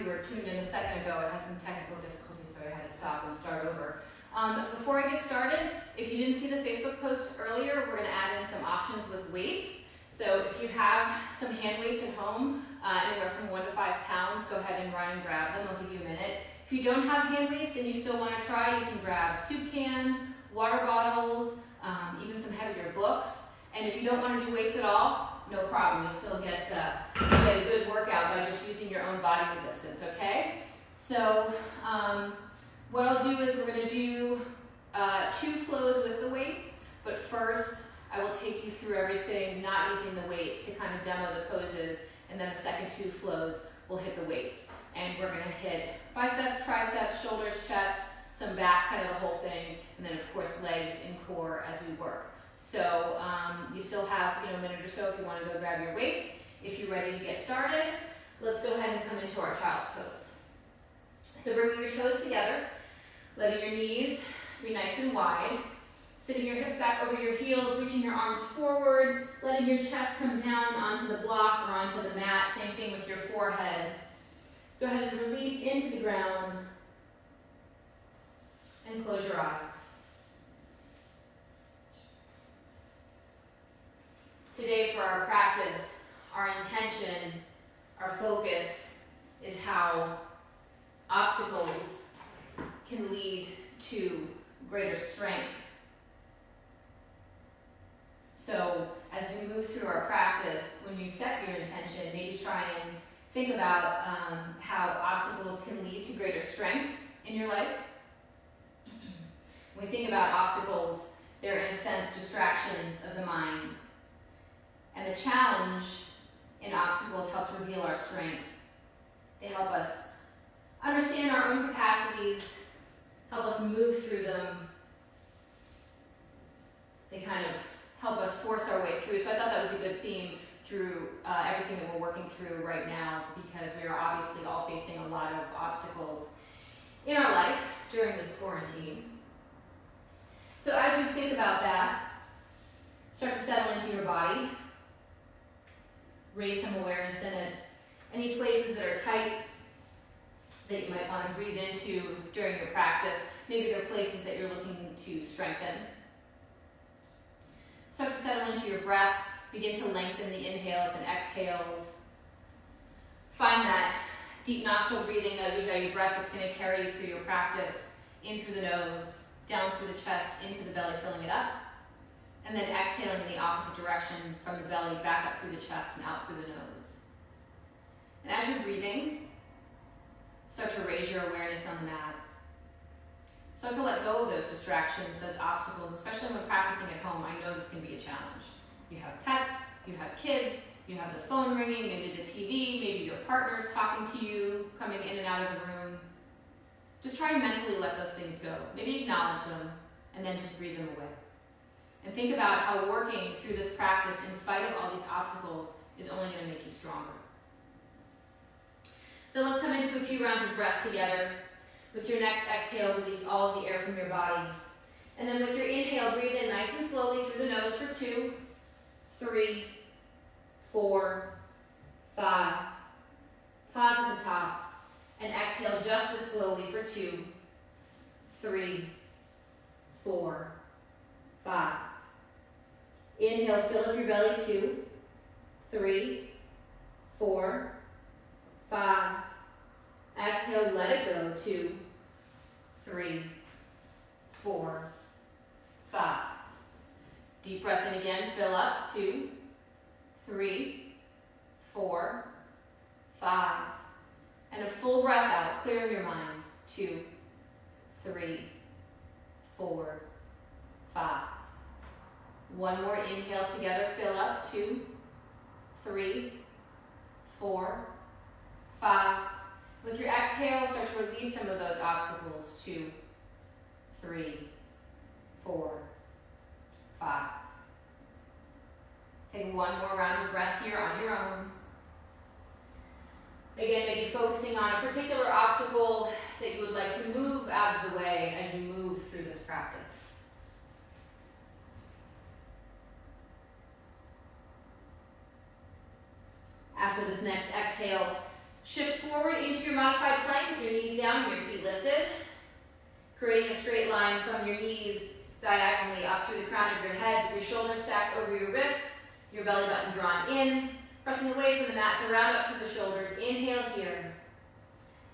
you were tuned in a second ago, I had some technical difficulties, so I had to stop and start over. Before I get started, if you didn't see the Facebook post earlier, we're going to add in some options with weights. So if you have some hand weights at home, anywhere from 1 to 5 pounds, go ahead and run and grab them. I'll give you a minute. If you don't have hand weights and you still want to try, you can grab soup cans, water bottles, even some heavier books. And if you don't want to do weights at all, no problem. You'll still get a good workout by just using your own body resistance, okay? So what I'll do is we're going to do 2 flows with the weights, but first I will take you through everything not using the weights to kind of demo the poses, and then the second 2 flows we'll hit the weights. And we're going to hit biceps, triceps, shoulders, chest, some back, kind of the whole thing, and then of course legs and core as we work. So you still have a minute or so if you want to go grab your weights. If you're ready to get started, let's go ahead and come into our child's pose. So bringing your toes together, letting your knees be nice and wide, sitting your hips back over your heels, reaching your arms forward, letting your chest come down onto the block or onto the mat. Same thing with your forehead. Go ahead and release into the ground and close your eyes. Today for our practice, our intention, our focus is how obstacles can lead to greater strength. So as we move through our practice, when you set your intention, maybe try and think about how obstacles can lead to greater strength in your life. When we think about obstacles, they're in a sense distractions of the mind. And the challenge in obstacles helps reveal our strength. They help us understand our own capacities, help us move through them. They kind of help us force our way through. So I thought that was a good theme through everything that we're working through right now, because we are obviously all facing a lot of obstacles in our life during this quarantine. So as you think about that, start to settle into your body. Raise some awareness in it. Any places that are tight that you might want to breathe into during your practice, maybe there are places that you're looking to strengthen. Start to settle into your breath. Begin to lengthen the inhales and exhales. Find that deep nostril breathing, that Ujjayi breath that's going to carry you through your practice, in through the nose, down through the chest, into the belly, filling it up. And then exhaling in the opposite direction from the belly, back up through the chest and out through the nose. And as you're breathing, start to raise your awareness on the mat. Start to let go of those distractions, those obstacles, especially when practicing at home. I know this can be a challenge. You have pets, you have kids, you have the phone ringing, maybe the TV, maybe your partner's talking to you, coming in and out of the room. Just try and mentally let those things go. Maybe acknowledge them, and then just breathe them away. And think about how working through this practice, in spite of all these obstacles, is only going to make you stronger. So let's come into a few rounds of breath together. With your next exhale, release all of the air from your body. And then with your inhale, breathe in nice and slowly through the nose for 2, 3, 4, 5. Pause at the top. And exhale just as slowly for 2, 3, 4, 5. Inhale, fill up your belly, 2, 3, 4, 5. Exhale, let it go, 2, 3, 4, 5. Deep breath in again, fill up, 2, 3, 4, 5. And a full breath out, clearing your mind, 2, 3, 4, 5. One more inhale together, fill up, 2, 3, 4, 5. With your exhale, start to release some of those obstacles, 2, 3, 4, 5. Take one more round of breath here on your own. Again, maybe focusing on a particular obstacle that you would like to move out of the way as you move through this practice. After this next exhale, Shift forward into your modified plank with your knees down and your feet lifted, creating a straight line from your knees diagonally up through the crown of your head with your shoulders stacked over your wrists, your belly button drawn in, pressing away from the mat to round up through the shoulders. Inhale here.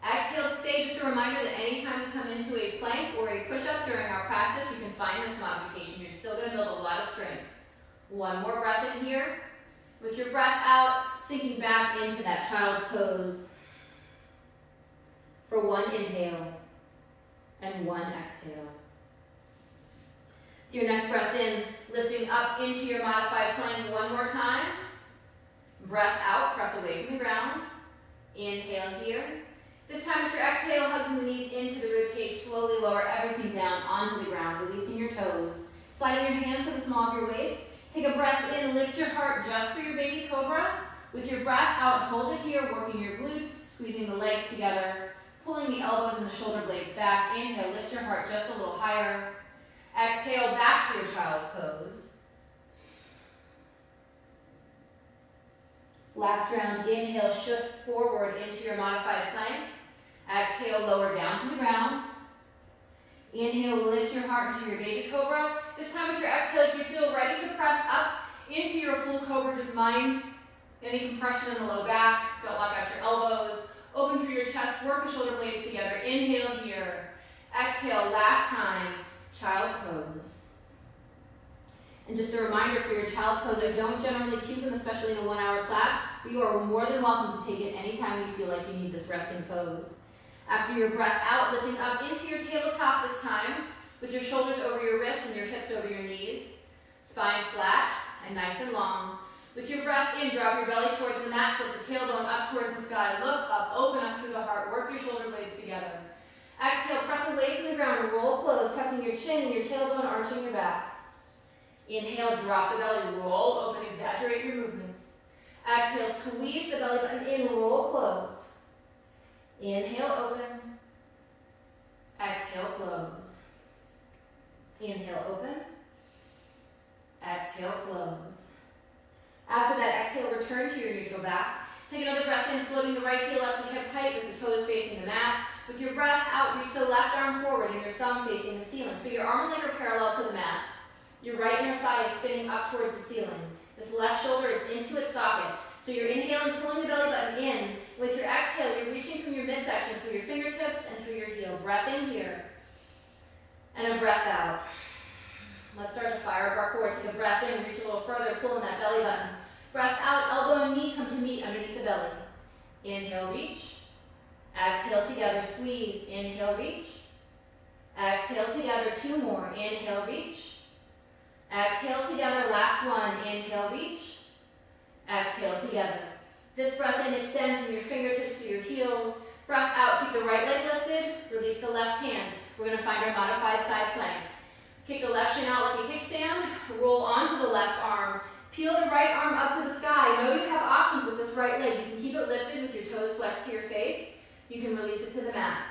Exhale to stay. Just a reminder that anytime you come into a plank or a push-up during our practice, you can find this modification. You're still going to build a lot of strength. One more breath in here. With your breath out, sinking back into that child's pose. For one inhale and one exhale. Your next breath in, lifting up into your modified plank one more time. Breath out, press away from the ground. Inhale here. This time with your exhale, hugging the knees into the ribcage, slowly lower everything down onto the ground, releasing your toes. Sliding your hands to the small of your waist. Take a breath in, lift your heart just for your baby cobra. With your breath out, hold it here, working your glutes, squeezing the legs together, pulling the elbows and the shoulder blades back. Inhale, lift your heart just a little higher. Exhale, back to your child's pose. Last round, inhale, shift forward into your modified plank. Exhale, lower down to the ground. Inhale, lift your heart into your baby cobra. This time with your exhale, if you feel ready to press up into your full cobra, just mind any compression in the low back. Don't lock out your elbows. Open through your chest, work the shoulder blades together. Inhale here. Exhale, last time, child's pose. And just a reminder for your child's pose, I don't generally cue them, especially in a 1-hour class, but you are more than welcome to take it anytime you feel like you need this resting pose. After your breath out, lifting up into your tabletop this time, with your shoulders over your wrists and your hips over your knees, spine flat and nice and long. With your breath in, drop your belly towards the mat, flip the tailbone up towards the sky, look up, open up through the heart, work your shoulder blades together. Exhale, press away from the ground and roll close, tucking your chin and your tailbone, arching your back. Inhale, drop the belly, roll open, exaggerate your movements. Exhale, squeeze the belly button in, roll closed. Inhale, open. Exhale, close. Inhale, open. Exhale, close. After that exhale, return to your neutral back. Take another breath in, floating the right heel up to hip height with the toes facing the mat. With your breath out, reach the left arm forward and your thumb facing the ceiling. So your arm and leg are parallel to the mat. Your right inner thigh is spinning up towards the ceiling. This left shoulder is into its socket. So you're inhaling, pulling the belly button in. With your exhale, you're reaching from your midsection through your fingertips and through your heel. Breath in here. And a breath out. Let's start to fire up our core. Take a breath in, reach a little further, pull in that belly button. Breath out, elbow and knee come to meet underneath the belly. Inhale, reach. Exhale together, squeeze. Inhale, reach. Exhale together, 2 more. Inhale, reach. Exhale together, last one. Inhale, reach. Exhale together. This breath in, extend from your fingertips to your heels. Breath out, keep the right leg lifted. Release the left hand. We're going to find our modified side plank. Kick the left shin out like a kickstand. Roll onto the left arm. Peel the right arm up to the sky. Know you have options with this right leg. You can keep it lifted with your toes flexed to your face. You can release it to the mat.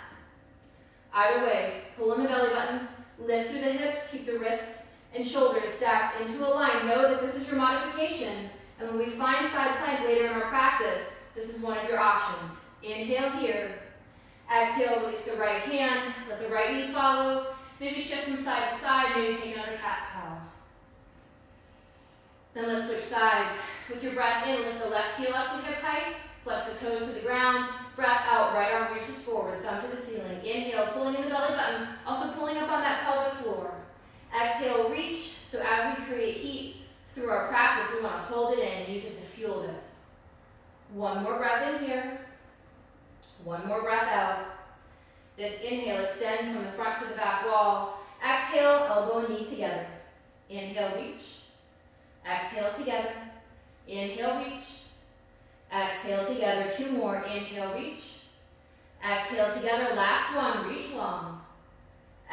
Either way, pull in the belly button, lift through the hips, keep the wrists and shoulders stacked into a line. Know that this is your modification. And when we find side plank later in our practice, this is one of your options. Inhale here. Exhale, release the right hand. Let the right knee follow. Maybe shift from side to side. Maybe take another cat-cow. Then let's switch sides. With your breath in, lift the left heel up to hip height. Flex the toes to the ground. Breath out, right arm reaches forward, thumb to the ceiling. Inhale, pulling in the belly button. Also pulling up on that pelvic floor. Exhale, reach. So as we create heat through our practice, we want to hold it in and use it to fuel this. One more breath in here. One more breath out. This inhale, extend from the front to the back wall. Exhale, elbow and knee together. Inhale, reach. Exhale together. Inhale, reach. Exhale together. 2 more. Inhale, reach. Exhale together. Last one. Reach long.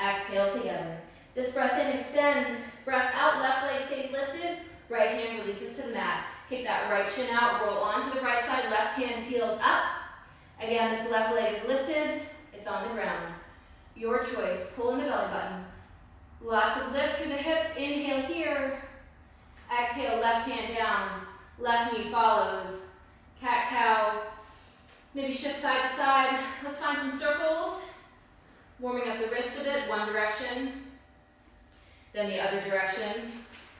Exhale together. This breath in, extend. Breath out. Left leg stays lifted. Right hand releases to the mat. Kick that right shin out. Roll onto the right side. Left hand peels up. Again, this left leg is lifted. It's on the ground. Your choice. Pull in the belly button. Lots of lift through the hips. Inhale here. Exhale, left hand down. Left knee follows. Cat-cow. Maybe shift side to side. Let's find some circles. Warming up the wrist a bit, one direction, then the other direction.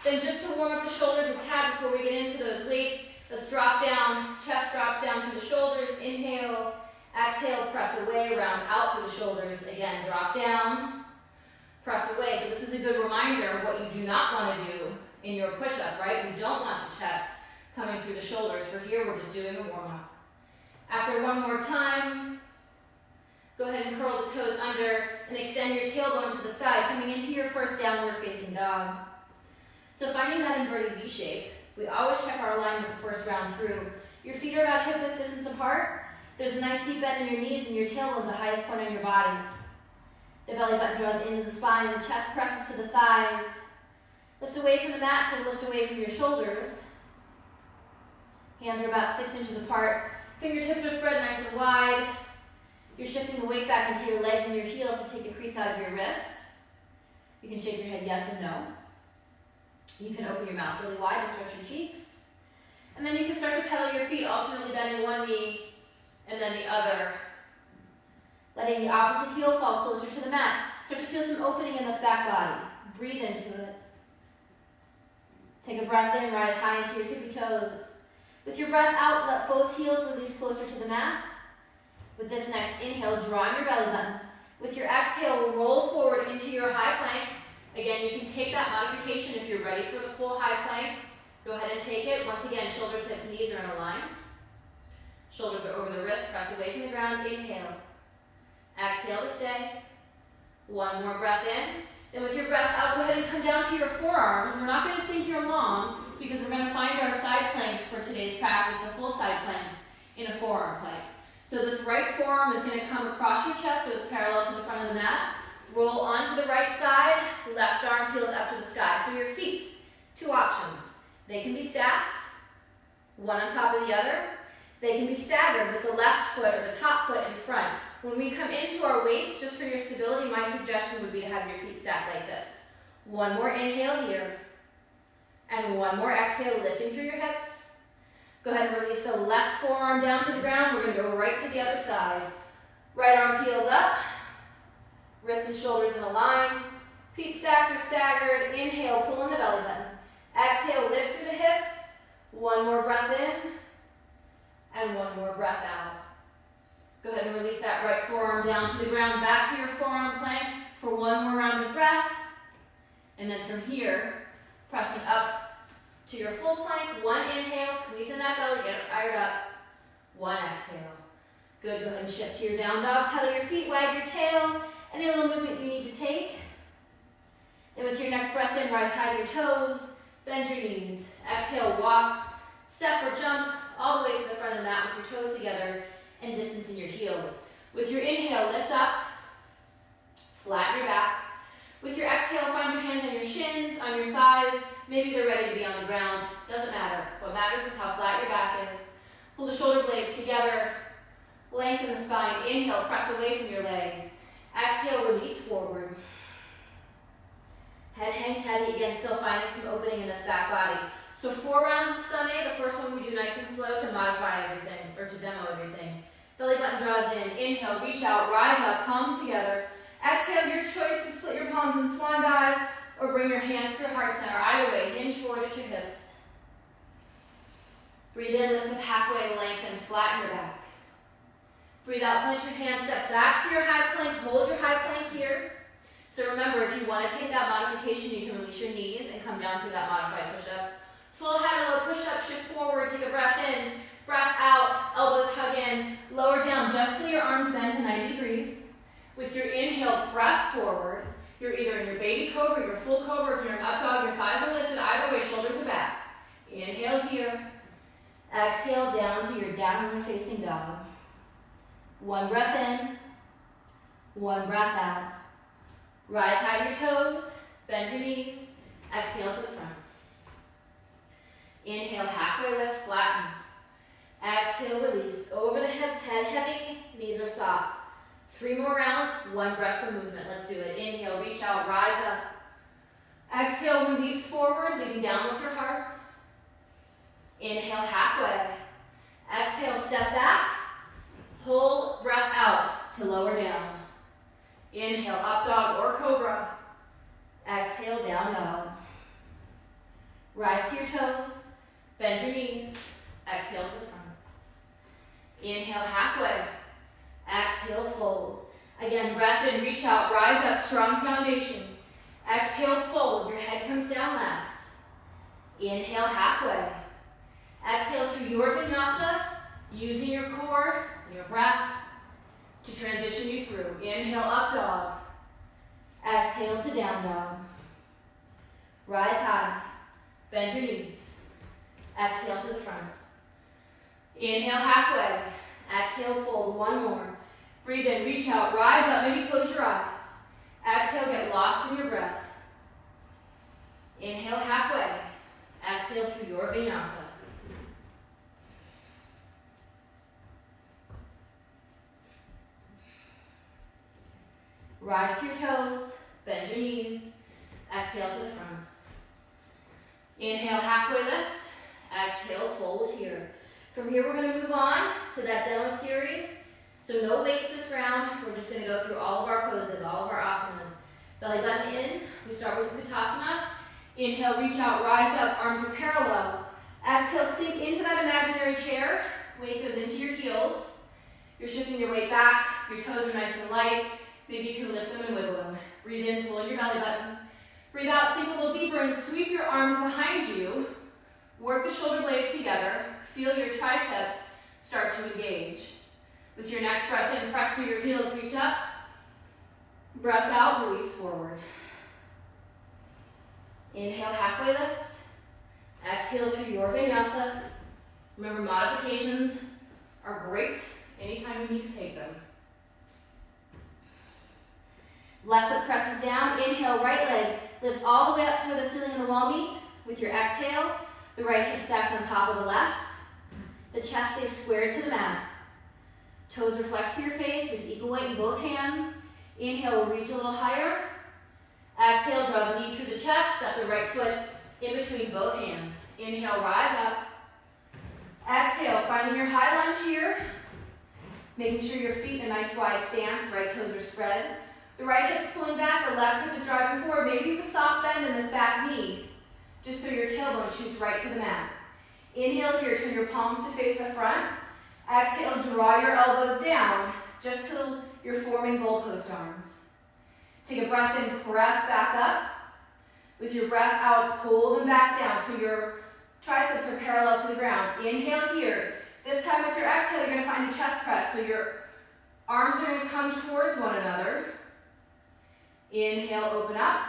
Then just to warm up the shoulders a tad before we get into those weights, let's drop down, chest drops down through the shoulders, inhale, exhale, press away, round out through the shoulders. Again, drop down, press away. So this is a good reminder of what you do not want to do in your push-up, right? You don't want the chest coming through the shoulders. For here, we're just doing a warm-up. After one more time, go ahead and curl the toes under and extend your tailbone to the sky, coming into your first downward facing dog. So finding that inverted V shape, we always check our alignment the first round through. Your feet are about hip width distance apart. There's a nice deep bend in your knees and your tailbone's the highest point on your body. The belly button draws into the spine, the chest presses to the thighs. Lift away from the mat to lift away from your shoulders. Hands are about 6 inches apart. Fingertips are spread nice and wide. You're shifting the weight back into your legs and your heels to take the crease out of your wrist. You can shake your head yes and no. You can open your mouth really wide to stretch your cheeks. And then you can start to pedal your feet, alternately bending one knee and then the other. Letting the opposite heel fall closer to the mat. Start to feel some opening in this back body. Breathe into it. Take a breath in, rise high into your tippy toes. With your breath out, let both heels release closer to the mat. With this next inhale, draw in your belly button. With your exhale, roll forward into your high plank. Again, you can take that modification if you're ready for the full high plank. Go ahead and take it. Once again, shoulders, hips, knees are in a line. Shoulders are over the wrist, press away from the ground, inhale. Exhale to stay. One more breath in. Then with your breath out, go ahead and come down to your forearms. We're not going to stay here long because we're going to find our side planks for today's practice, the full side planks in a forearm plank. So this right forearm is going to come across your chest so it's parallel to the front of the mat. Roll onto the right side, left arm peels up to the sky. So your feet, two options. They can be stacked, one on top of the other. They can be staggered with the left foot or the top foot in front. When we come into our weights, just for your stability, my suggestion would be to have your feet stacked like this. One more inhale here, and one more exhale, lifting through your hips. Go ahead and release the left forearm down to the ground. We're going to go right to the other side. Right arm peels up, wrists and shoulders in a line, feet stacked or staggered. Inhale, pull in the belly button. Exhale, lift through the hips. One more breath in, and one more breath out. Go ahead and release that right forearm down to the ground, back to your forearm plank for one more round of breath. And then from here, pressing up to your full plank. One inhale, squeeze in that belly, get it fired up. One exhale. Good, go ahead and shift to your down dog. Pedal your feet, wag your tail. Any little movement you need to take. Then with your next breath in, rise high to your toes, bend your knees. Exhale, walk, step or jump all the way to the front of the mat with your toes together and distance in your heels. With your inhale, lift up, flatten your back. With your exhale, find your hands on your shins, on your thighs. Maybe they're ready to be on the ground. Doesn't matter. What matters is how flat your back is. Pull the shoulder blades together. Lengthen the spine. Inhale, press away from your legs. Exhale, release forward. Head hangs heavy. Again, still finding some opening in this back body. So 4 rounds of Sunday. The first one we do nice and slow to modify everything, or to demo everything. Belly button draws in. Inhale, reach out, rise up, palms together. Exhale, your choice to split your palms in swan dive or bring your hands to your heart center. Either way, hinge forward at your hips. Breathe in, lift up halfway, lengthen, flatten your back. Breathe out, clench your hands, step back to your high plank, hold your high plank here. So remember, if you want to take that modification, you can release your knees and come down through that modified push-up. Full head low push-up, shift forward, take a breath in, breath out, elbows hug in, lower down just till your arms bend to 90 degrees. With your inhale, press forward. You're either in your baby cobra, your full cobra. If you're in up dog, your thighs are lifted. Either way, shoulders are back. Inhale here. Exhale down to your downward facing dog. One breath in. One breath out. Rise high to your toes. Bend your knees. Exhale to the front. Inhale, halfway lift, flatten. Exhale, release. Over the hips, head heavy, knees are soft. 3 more rounds, 1 breath per movement. Let's do it. Inhale, reach out, rise up. Exhale, release forward, leading down with your heart. Inhale, halfway. Exhale, step back. Pull breath out to lower down. Inhale, up dog or cobra. Exhale, down dog. Rise to your toes, bend your knees, exhale to the front. Inhale, halfway. Exhale, fold. Again, breath in, reach out, rise up, strong foundation. Exhale, fold, your head comes down last. Inhale, halfway. Exhale through your vinyasa, using your core, your breath, to transition you through. Inhale, up dog. Exhale to down dog. Rise high, bend your knees. Exhale to the front. Inhale, halfway. Exhale, fold, one more. Breathe in, reach out, rise up, maybe close your eyes. Exhale, get lost in your breath. Inhale, halfway. Exhale through your vinyasa. Rise to your toes, bend your knees, exhale to the front. Inhale, halfway lift, exhale, fold here. From here, we're gonna move on to that demo series. So no weights this round. We're just gonna go through all of our poses, all of our asanas. Belly button in, we start with Utkatasana. Inhale, reach out, rise up, arms are parallel. Exhale, sink into that imaginary chair. Weight goes into your heels. You're shifting your weight back, your toes are nice and light. Maybe you can lift them and wiggle them. Breathe in, pull in your belly button. Breathe out, sink a little deeper and sweep your arms behind you. Work the shoulder blades together. Feel your triceps start to engage. With your next breath in, press through your heels, reach up. Breath out, release forward. Inhale, halfway lift. Exhale through your vinyasa. Remember, modifications are great anytime you need to take them. Left foot presses down. Inhale, right leg lifts all the way up to where the ceiling and the wall meet. With your exhale, the right hip stacks on top of the left. The chest stays squared to the mat. Toes reflex to your face. There's equal weight in both hands. Inhale, reach a little higher. Exhale, draw the knee through the chest. Step the right foot in between both hands. Inhale, rise up. Exhale, finding your high lunge here. Making sure your feet in a nice wide stance. Right toes are spread. The right hip's pulling back, the left hip is driving forward. Maybe you have a soft bend in this back knee, just so your tailbone shoots right to the mat. Inhale here, turn your palms to face the front. Exhale, draw your elbows down, just till you're forming goalpost arms. Take a breath in, press back up. With your breath out, pull them back down, so your triceps are parallel to the ground. Inhale here. This time with your exhale, you're gonna find a chest press, so your arms are gonna come towards one another. Inhale, open up.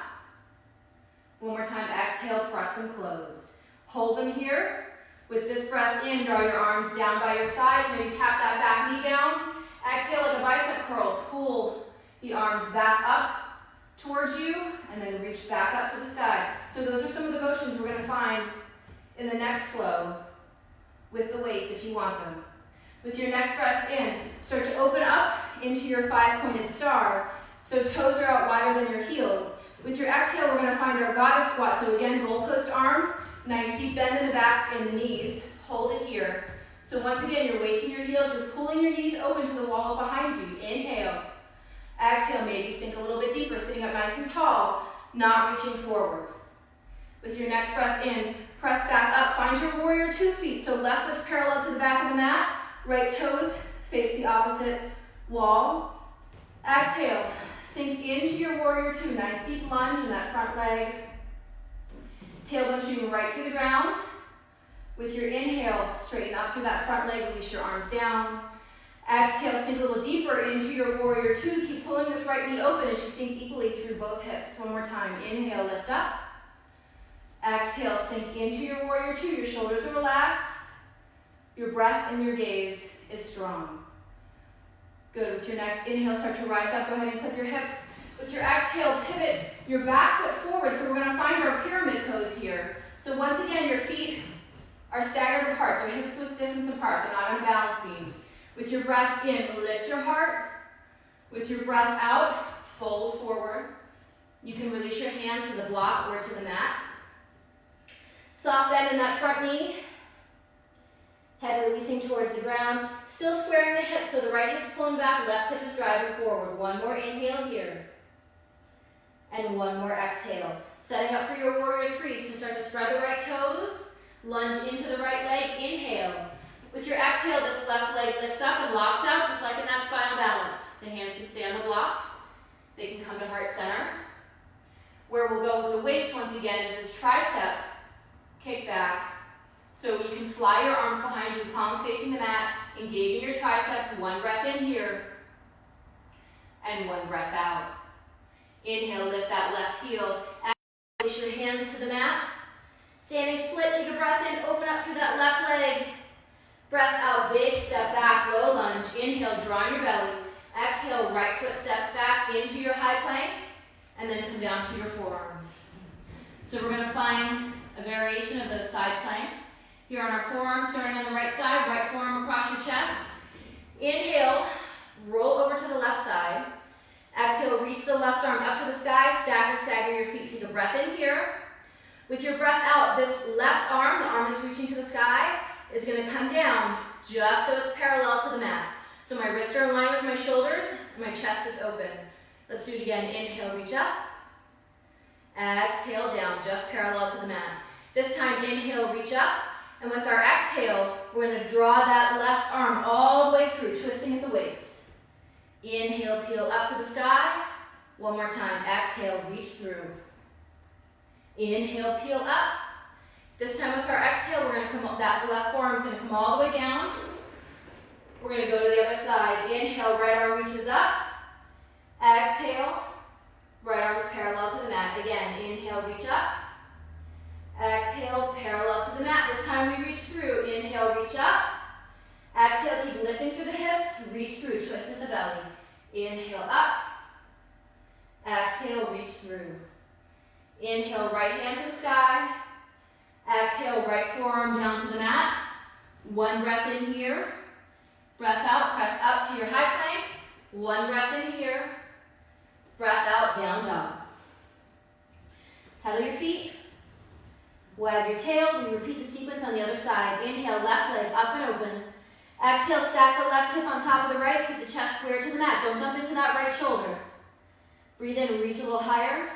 One more time, exhale, press them closed. Hold them here. With this breath in, draw your arms down by your sides. Maybe tap that back knee down. Exhale like a bicep curl. Pull the arms back up towards you, and then reach back up to the sky. So those are some of the motions we're gonna find in the next flow with the weights if you want them. With your next breath in, start to open up into your 5-pointed star. So toes are out wider than your heels. With your exhale, we're gonna find our goddess squat. So again, goalpost arms, nice deep bend in the back and the knees. Hold it here. So once again, you're weighting your heels, you're pulling your knees open to the wall behind you. Inhale. Exhale, maybe sink a little bit deeper, sitting up nice and tall, not reaching forward. With your next breath in, press back up, find your warrior 2 feet. So left foot's parallel to the back of the mat, right toes face the opposite wall. Exhale. Sink into your warrior 2, nice deep lunge in that front leg. Tailbone shooting right to the ground. With your inhale, straighten up through that front leg, release your arms down. Exhale, sink a little deeper into your warrior 2. Keep pulling this right knee open as you sink equally through both hips. One more time, inhale, lift up. Exhale, sink into your warrior 2. Your shoulders are relaxed. Your breath and your gaze is strong. Good. With your next inhale, start to rise up. Go ahead and clip your hips. With your exhale, pivot your back foot forward. So we're going to find our pyramid pose here. So once again, your feet are staggered apart. They're hips width distance apart. They're not on a balance beam. With your breath in, lift your heart. With your breath out, fold forward. You can release your hands to the block or to the mat. Soft bend in that front knee. Head releasing towards the ground. Still squaring the hips, so the right hip's pulling back, left hip is driving forward. One more inhale here. And one more exhale. Setting up for your warrior three. So start to spread the right toes. Lunge into the right leg. Inhale. With your exhale, this left leg lifts up and locks out, just like in that spinal balance. The hands can stay on the block. They can come to heart center. Where we'll go with the weights once again is this tricep kick back. So you can fly your arms behind you, palms facing the mat, engaging your triceps. One breath in here, and one breath out. Inhale, lift that left heel. Exhale, release your hands to the mat. Standing split, take a breath in, open up through that left leg. Breath out, big step back, low lunge. Inhale, draw in your belly. Exhale, right foot steps back into your high plank, and then come down to your forearms. So we're gonna find a variation of those side planks. Here on our forearms, starting on the right side, right forearm across your chest. Inhale, roll over to the left side. Exhale, reach the left arm up to the sky, stack or stagger your feet. Take a breath in here. With your breath out, this left arm, the arm that's reaching to the sky, is gonna come down just so it's parallel to the mat. So my wrists are in line with my shoulders, and my chest is open. Let's do it again. Inhale, reach up. Exhale, down, just parallel to the mat. This time, inhale, reach up. And with our exhale, we're going to draw that left arm all the way through, twisting at the waist. Inhale, peel up to the sky. One more time. Exhale, reach through. Inhale, peel up. This time with our exhale, we're going to come up, that left forearm is going to come all the way down. We're going to go to the other side. Inhale, right arm reaches up. Exhale, right arm is parallel to the mat. Again, inhale, reach up. Exhale, parallel to the mat. This time we reach through. Inhale, reach up. Exhale, keep lifting through the hips. Reach through, twist in the belly. Inhale, up. Exhale, reach through. Inhale, right hand to the sky. Exhale, right forearm down to the mat. One breath in here. Breath out, press up to your high plank. One breath in here. Breath out, down dog. Pedal your feet. Wag your tail. We repeat the sequence on the other side. Inhale, left leg up and open. Exhale, stack the left hip on top of the right. Keep the chest square to the mat. Don't dump into that right shoulder. Breathe in, reach a little higher.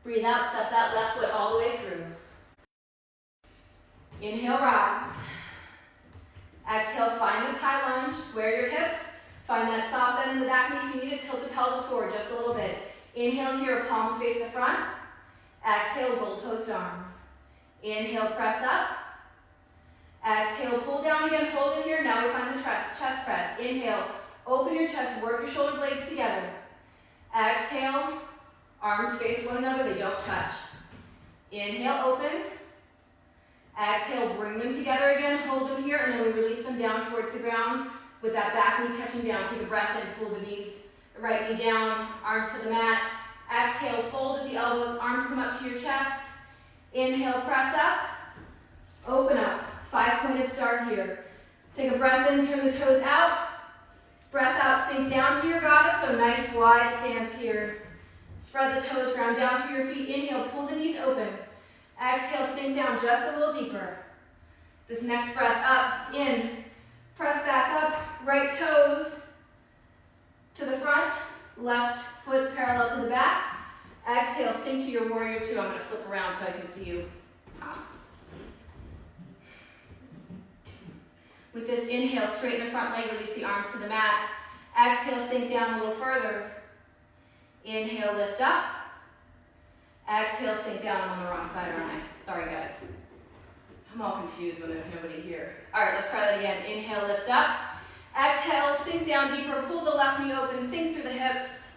Breathe out, step that left foot all the way through. Inhale, rise. Exhale, find this high lunge. Square your hips. Find that soft bend in the back knee. If you need to, tilt the pelvis forward just a little bit. Inhale here, palms face the front. Exhale, goalpost arms. Inhale, press up. Exhale, pull down again, hold it here. Now we find the chest press. Inhale, open your chest, work your shoulder blades together. Exhale, arms face one another, they don't touch. Inhale, open. Exhale, bring them together again, hold them here, and then we release them down towards the ground with that back knee touching down. Take a breath in, pull the knees, the right knee down, arms to the mat. Exhale, fold at the elbows, arms come up to your chest. Inhale, press up. Open up. 5-pointed star here. Take a breath in, turn the toes out. Breath out, sink down to your goddess, so nice wide stance here. Spread the toes, ground down through your feet. Inhale, pull the knees open. Exhale, sink down just a little deeper. This next breath up, in. Press back up, right toes to the front. Left foot's parallel to the back. Exhale, sink to your warrior two. I'm going to flip around so I can see you. With this inhale, straighten the front leg, release the arms to the mat. Exhale, sink down a little further. Inhale, lift up. Exhale, sink down. I'm on the wrong side, aren't I? Sorry, guys. I'm all confused when there's nobody here. All right, let's try that again. Inhale, lift up. Exhale, sink down deeper. Pull the left knee open, sink through the hips.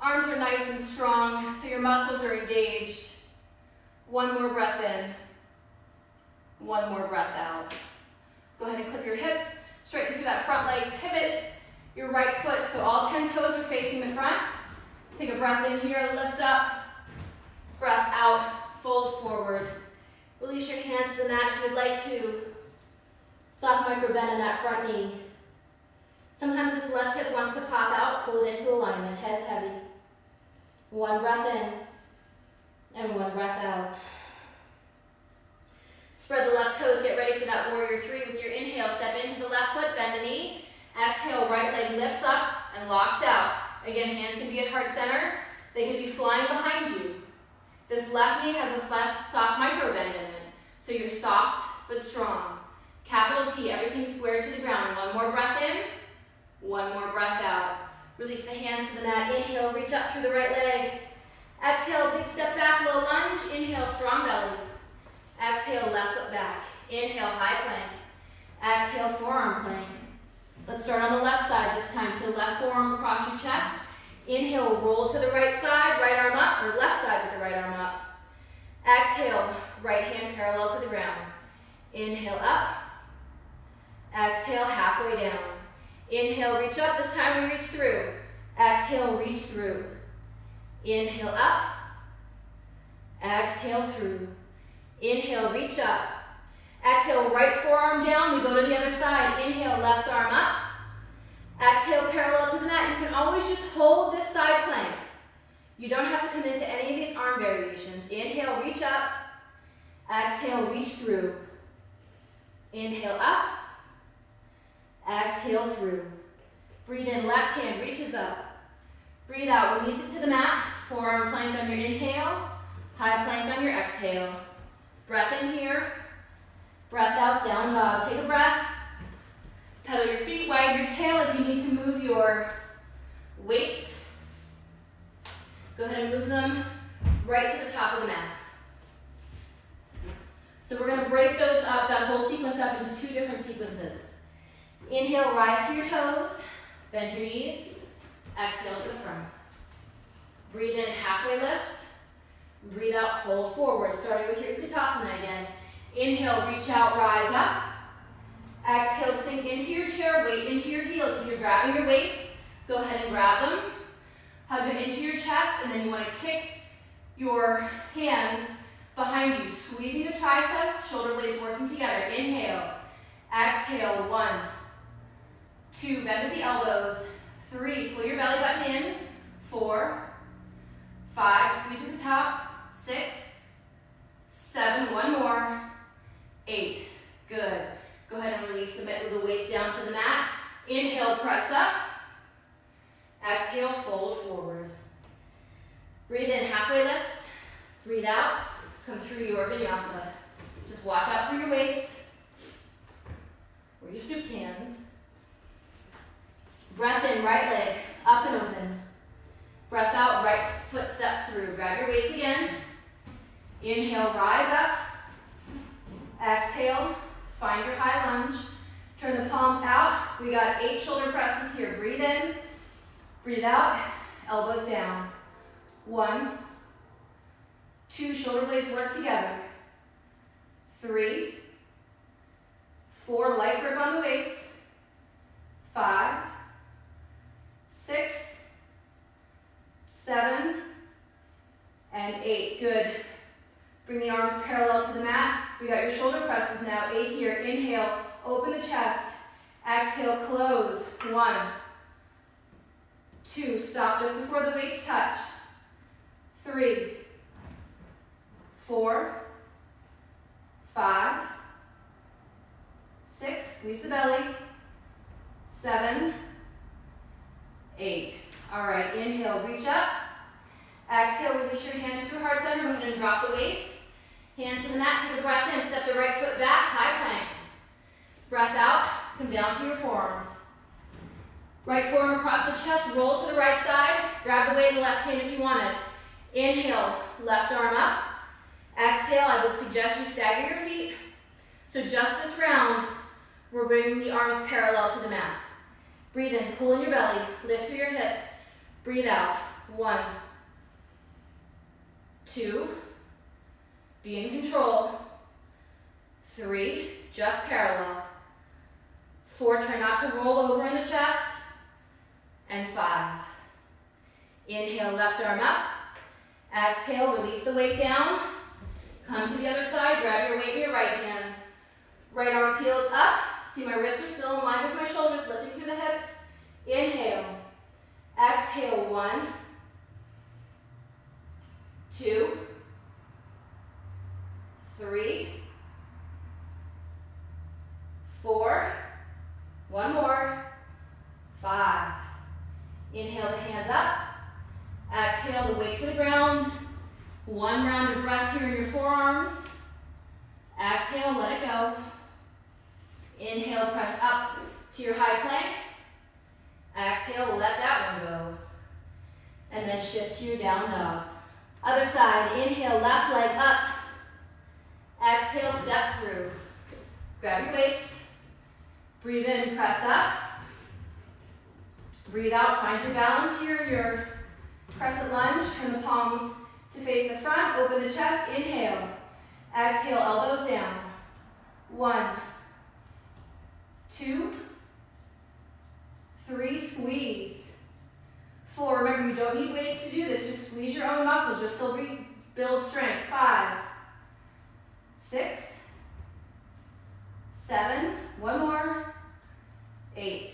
Arms are nice and strong, so your muscles are engaged. One more breath in. One more breath out. Go ahead and clip your hips, straighten through that front leg, pivot your right foot so all 10 toes are facing the front. Take a breath in here, lift up, breath out, fold forward. Release your hands to the mat if you'd like to. Soft micro bend in that front knee. Sometimes this left hip wants to pop out, pull it into alignment, head's heavy. One breath in, and one breath out. Spread the left toes, get ready for that warrior three with your inhale. Step into the left foot, bend the knee. Exhale, right leg lifts up and locks out. Again, hands can be at heart center. They can be flying behind you. This left knee has a soft micro bend in it. So you're soft but strong. Capital T, everything squared to the ground. One more breath in, one more breath out. Release the hands to the mat. Inhale, reach up through the right leg. Exhale, big step back, low lunge. Inhale, strong belly. Exhale, left foot back. Inhale, high plank. Exhale, forearm plank. Let's start on the left side this time. So left forearm across your chest. Inhale, roll to the right side, right arm up, or left side with the right arm up. Exhale, right hand parallel to the ground. Inhale up. Exhale, halfway down. Inhale, reach up. This time we reach through. Exhale, reach through. Inhale up. Exhale through. Inhale, reach up. Exhale, right forearm down. We go to the other side. Inhale, left arm up. Exhale, parallel to the mat. You can always just hold this side plank. You don't have to come into any of these arm variations. Inhale, reach up. Exhale, reach through. Inhale up. Exhale through. Breathe in, left hand reaches up. Breathe out, release it to the mat. Forearm plank on your inhale. High plank on your exhale. Breath in here. Breath out, down dog. Take a breath. Pedal your feet, wag your tail if you need to move your weights. Go ahead and move them right to the top of the mat. So we're going to break those up, that whole sequence up into two different sequences. Inhale, rise to your toes, bend your knees, exhale to the front. Breathe in, halfway lift. Breathe out, fold forward, starting with your Utkatasana again. Inhale, reach out, rise up. Exhale, sink into your chair, weight into your heels. If you're grabbing your weights, go ahead and grab them. Hug them into your chest, and then you want to kick your hands behind you, squeezing the triceps, shoulder blades working together. Inhale, exhale, 1, 2, bend at the elbows, 3, pull your belly button in, 4, 5, squeeze at the top, 6, 7, one more, 8, good. Go ahead and release the weights down to the mat. Inhale, press up. Exhale, fold forward. Breathe in, halfway lift. Breathe out, come through your vinyasa. Just watch out for your weights or your soup cans. Breath in, right leg, up and open. Breath out, right foot steps through. Grab your weights again. Inhale, rise up. Exhale, find your high lunge. Turn the palms out. We got 8 shoulder presses here. Breathe in, breathe out, elbows down. 1, 2, shoulder blades work together. 3, 4, light grip on the weights. 5, 6, 7, and 8. Good. Bring the arms parallel to the mat. We got your shoulder presses now. 8 here. Inhale, open the chest. Exhale, close. 1, 2, stop just before the weights touch. 3, 4, 5, 6, squeeze the belly. 7, 8. All right, inhale, reach up. Exhale, release your hands through heart center. Go ahead and drop the weights. Hands to the mat, take a breath in. Step the right foot back, high plank. Breath out, come down to your forearms. Right forearm across the chest, roll to the right side. Grab the weight in the left hand if you want it. Inhale, left arm up. Exhale, I would suggest you stagger your feet. So just this round, we're bringing the arms parallel to the mat. Breathe in, pull in your belly, lift through your hips. Breathe out, 1, 2, be in control. 3, just parallel. 4, try not to roll over in the chest. And 5. Inhale, left arm up. Exhale, release the weight down. Come to the other side, grab your weight in your right hand. Right arm peels up. See my wrists are still in line with my shoulders, lifting through the hips. Inhale. Exhale, 1, 2, 3, Exhale, let it go. Inhale, press up to your high plank. Exhale, let that one go. And then shift to your down dog. Other side, inhale, left leg up. Exhale, step through. Grab your weights. Breathe in, press up. Breathe out, find your balance here, your crescent lunge. Turn the palms to face the front, open the chest, inhale. Exhale, elbows down. 1, 2, 3, squeeze. 4, remember you don't need weights to do this, just squeeze your own muscles, you'll still build strength. 5, 6, 7, one more, 8.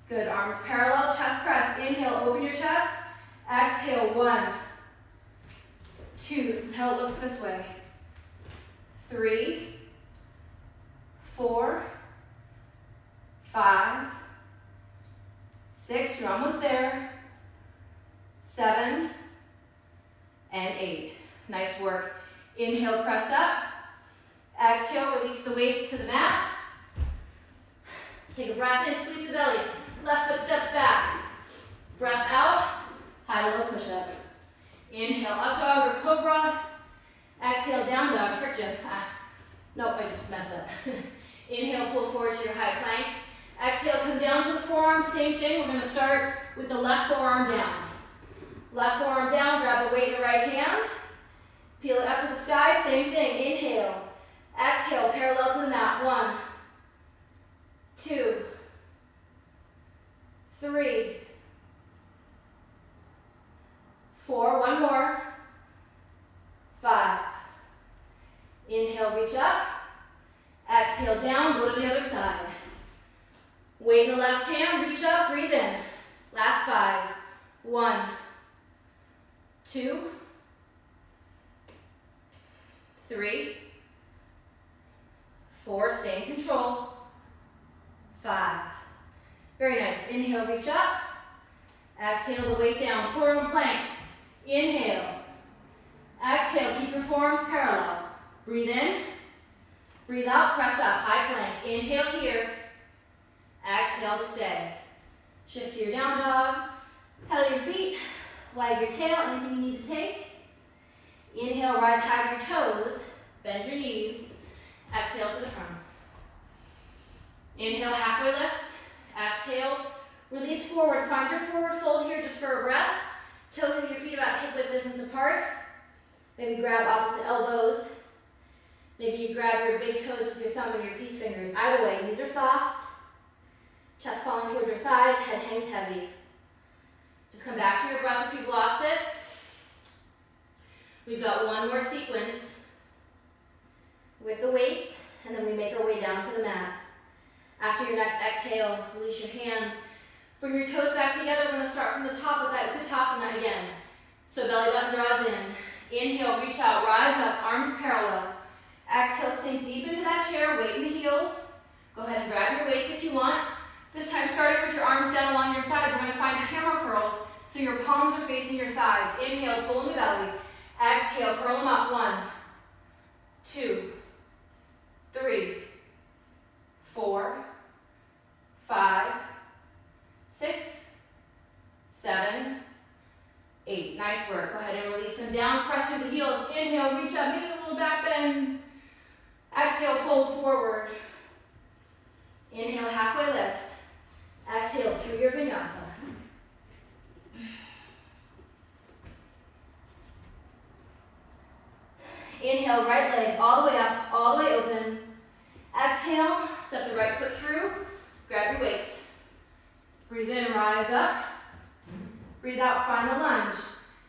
Good, arms parallel, chest press. Inhale, open your chest. Exhale, 1, 2, this is how it looks this way. 3, 4, 5, 6, you're almost there. 7, and 8. Nice work. Inhale, press up. Exhale, release the weights to the mat. Take a breath in, squeeze the belly. Left foot steps back. Breath out, high to low push-up. Inhale, up dog or cobra. Exhale, down dog, tricked you. Nope, I just messed up. Inhale, pull forward to your high plank. Exhale, come down to the forearm, same thing. We're gonna start with the left forearm down. Left forearm down, grab the weight in your right hand. Peel it up to the sky, same thing. Inhale, exhale, parallel to the mat. 1, 2, 3, 4, one more. 5. Inhale, reach up. Exhale, down, go to the other side. Weight in the left hand, reach up, breathe in. Last 5. 1, 2, 3, 4, stay in control. 5. Very nice. Inhale, reach up. Exhale, the weight down, forward plank. Inhale. Exhale, keep your forearms parallel. Breathe in. Breathe out, press up, high plank. Inhale here. Exhale to stay. Shift to your down dog. Pedal your feet. Wag your tail, anything you need to take. Inhale, rise high to your toes. Bend your knees. Exhale to the front. Inhale, halfway lift. Exhale, release forward. Find your forward fold here just for a breath. Toes and your feet about hip width distance apart. Maybe grab opposite elbows. Maybe you grab your big toes with your thumb and your peace fingers. Either way, knees are soft. Chest falling towards your thighs, head hangs heavy. Just come back to your breath if you've lost it. We've got one more sequence with the weights, and then we make our way down to the mat. After your next exhale, release your hands. Bring your toes back together. We're going to start from the top with that Utkatasana again. So belly button draws in. Inhale, reach out, rise up, arms parallel. Exhale, sink deep into that chair, weight in the heels. Go ahead and grab your weights if you want. This time, starting with your arms down along your sides, we're going to find hammer curls so your palms are facing your thighs. Inhale, pull in the belly. Exhale, curl them up. 1, 2, 3, 4, 5, 6, 7, 8. Nice work. Go ahead and release them down. Press through the heels. Inhale, reach up, maybe a little back bend. Exhale, fold forward. Inhale, halfway lift. Exhale through your vinyasa. Inhale, right leg all the way up, all the way open. Exhale, step the right foot through. Grab your weights. Breathe in, rise up. Breathe out, find the lunge.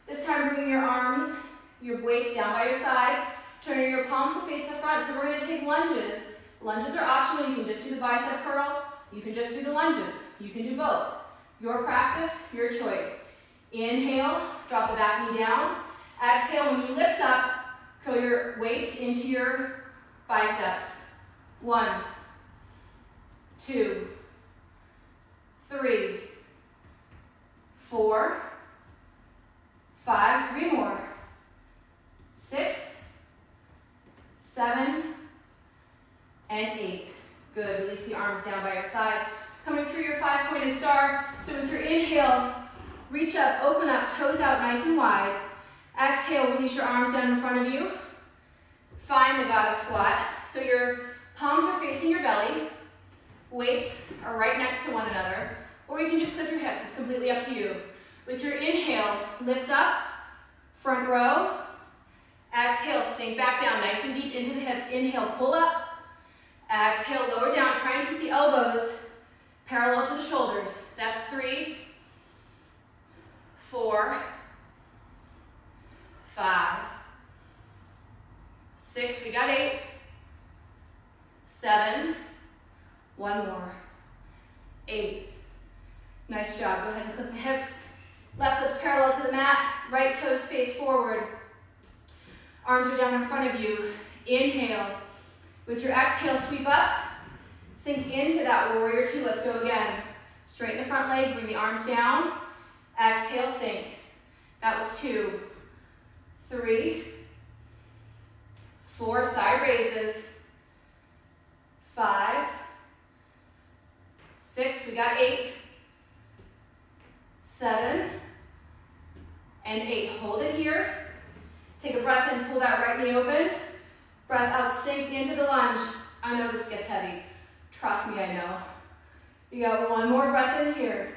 This time, bringing your arms, your weights down by your sides. Turning your palms to face the front. So we're going to take lunges. Lunges are optional. You can just do the bicep curl. You can just do the lunges. You can do both. Your practice, your choice. Inhale, drop the back knee down. Exhale, when you lift up, curl your weights into your biceps. 1, 2, 3, 4, 5, 3 more. 6, 7, and 8. Good, release the arms down by your sides. Coming through your 5-pointed star. So with your inhale, reach up, open up, toes out nice and wide. Exhale, release your arms down in front of you. Find the goddess squat. So your palms are facing your belly. Weights are right next to one another. Or you can just clip your hips, it's completely up to you. With your inhale, lift up, front row. Exhale, sink back down nice and deep into the hips. Inhale, pull up. Exhale, lower down. Try and keep the elbows parallel to the shoulders. That's 3, 4, 5, 6. We got 8, 7. One more. 8. Nice job. Go ahead and clip the hips. Left foot's parallel to the mat. Right toes face forward. Arms are down in front of you. Inhale. With your exhale, sweep up. Sink into that warrior 2. Let's go again. Straighten the front leg. Bring the arms down. Exhale, sink. That was 2, 3, 4. Side raises. 5, 6. We got 8, 7, and 8. Hold it here. Take a breath in, pull that right knee open. Breath out, sink into the lunge. I know this gets heavy. Trust me, I know. You got one more breath in here.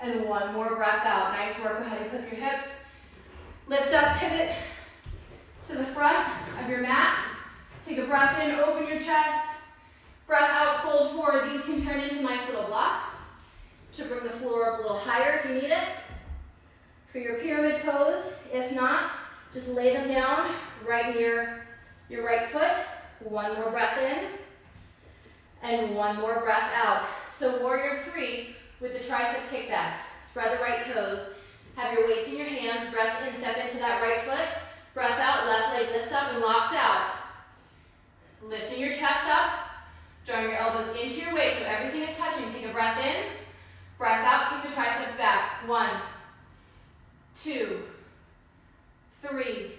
And one more breath out. Nice work. Go ahead and clip your hips. Lift up, pivot to the front of your mat. Take a breath in, open your chest. Breath out, fold forward. These can turn into nice little blocks to bring the floor up a little higher if you need it. For your pyramid pose, if not, just lay them down right near your right foot. One more breath in, and one more breath out. So warrior 3 with the tricep kickbacks. Spread the right toes. Have your weights in your hands. Breath in, step into that right foot. Breath out, left leg lifts up and locks out. Lifting your chest up. Drawing your elbows into your waist so everything is touching. Take a breath in, breath out, keep the triceps back. 1, 2, 3,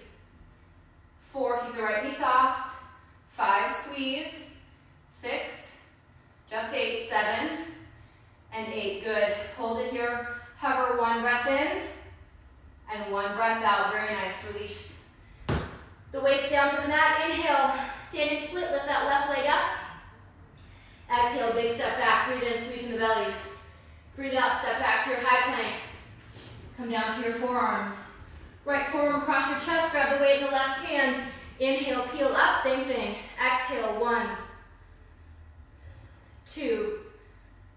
4, keep the right knee soft. 5, squeeze. 6, just 8, 7, and 8. Good. Hold it here. Hover 1 breath in, and 1 breath out. Very nice. Release the weights down to the mat. Inhale, standing split, lift that left leg up. Exhale, big step back. Breathe in, squeeze in the belly. Breathe out, step back to your high plank. Come down to your forearms. Right forearm across your chest, grab the weight in the left hand. Inhale, peel up, same thing. Exhale, 1, 2,